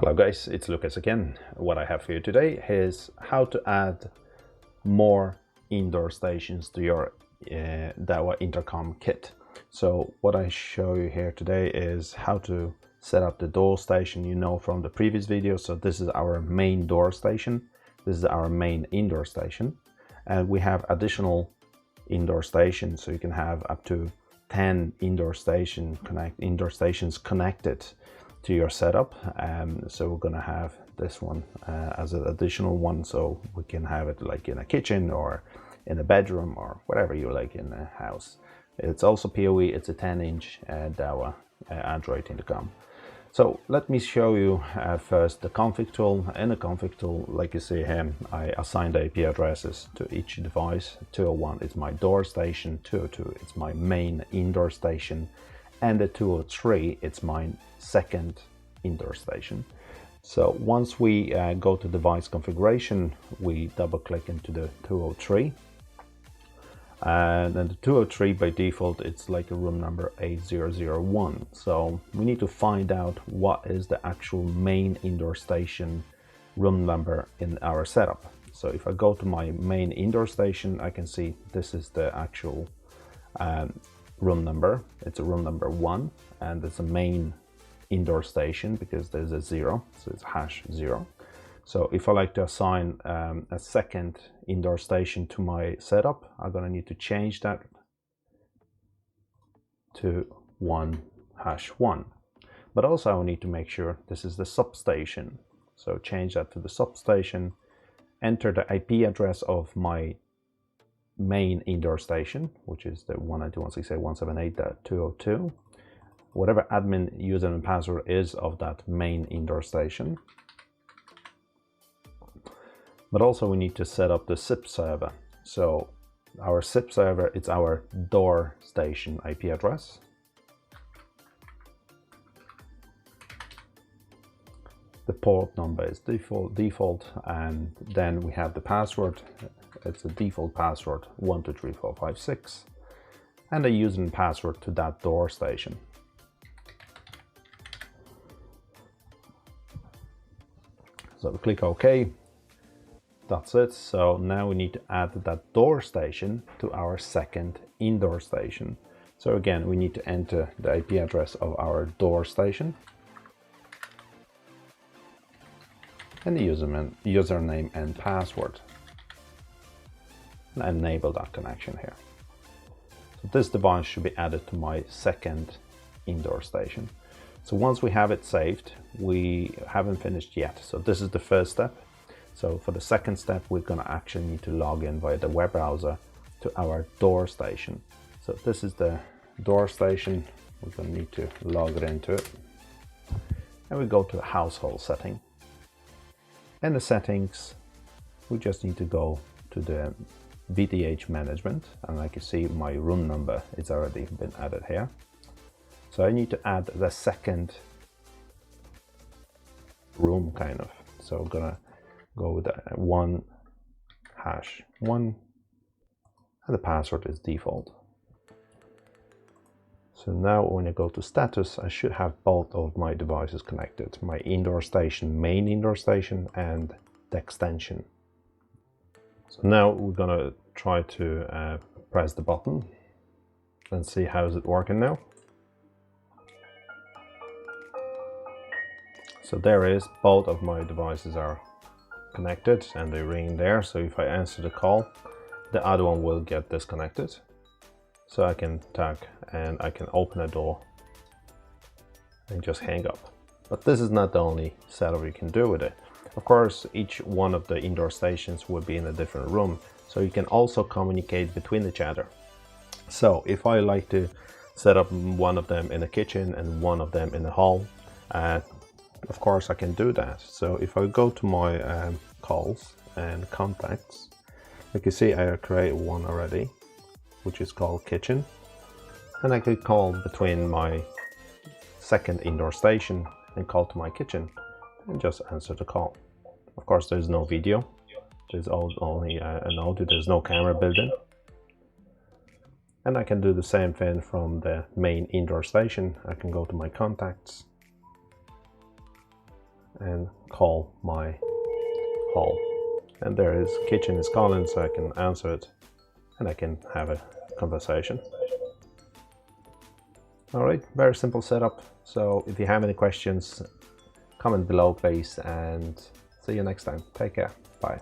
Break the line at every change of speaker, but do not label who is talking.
Hello guys, it's Lucas again. What I have for you today is how to add more indoor stations to your Dahua intercom kit. So what I show you here today is how to set up the door station you know from the previous video. So this is our main door station. This is our main indoor station. And we have additional indoor stations, so you can have up to 10 indoor stations connected to your setup. So we're gonna have this one as an additional one, so we can have it like in a kitchen or in a bedroom or whatever you like in the house. It's also PoE. It's a 10-inch Dahua Android intercom. So let me show you first the config tool. In the config tool, like you see here, I assigned IP addresses to each device. 201 is my door station, 202 it's my main indoor station, and the 203 it's my second indoor station. So once we go to device configuration, we double click into the 203. And then the 203 by default, it's like a room number 8001. So we need to find out what is the actual main indoor station room number in our setup. So if I go to my main indoor station, I can see this is the actual room number. It's a room number 1, and it's a main indoor station because there's a 0, so it's #0. So if I like to assign a second indoor station to my setup, I'm gonna need to change that to 1#1. But also I need to make sure this is the substation. So change that to the substation, enter the IP address of my main indoor station, which is the 192.168.202, whatever admin username and password is of that main indoor station. But also we need to set up the SIP server. So our SIP server, it's our door station IP address. The port number is default, and then we have the password. It's a default password 123456, and a username and password to that door station. So we click OK. That's it. So now we need to add that door station to our second indoor station. So again, we need to enter the IP address of our door station and the username and password, and enable that connection here. So this device should be added to my second indoor station. So once we have it saved, we haven't finished yet. So this is the first step. So for the second step, we're going to actually need to log in via the web browser to our door station. So this is the door station. We're going to need to log it into it. And we go to the household setting. In the settings, we just need to go to the VDH management. And like you see, my room number is already been added here. So I need to add the second room kind of. So I'm going to go with 1#1, and the password is default. So now when I go to status, I should have both of my devices connected, my indoor station, main indoor station, and the extension. So now we're gonna try to press the button and see how is it working now. So there is, both of my devices are connected and they ring there. So if I answer the call, the other one will get disconnected. So I can tag and I can open a door and just hang up. But this is not the only setup you can do with it. Of course, each one of the indoor stations would be in a different room, so you can also communicate between each other. So if I like to set up one of them in the kitchen and one of them in the hall, of course I can do that. So if I go to my calls and contacts, like you see, I create one already, which is called kitchen, and I could call between my second indoor station and call to my kitchen and just answer the call. Of course, there's no video, there's only an audio, there's no camera built in. And I can do the same thing from the main indoor station. I can go to my contacts and call my hall. And there is kitchen is calling, so I can answer it and I can have a conversation. All right, very simple setup. So if you have any questions, comment below please, and see you next time. Take care. Bye.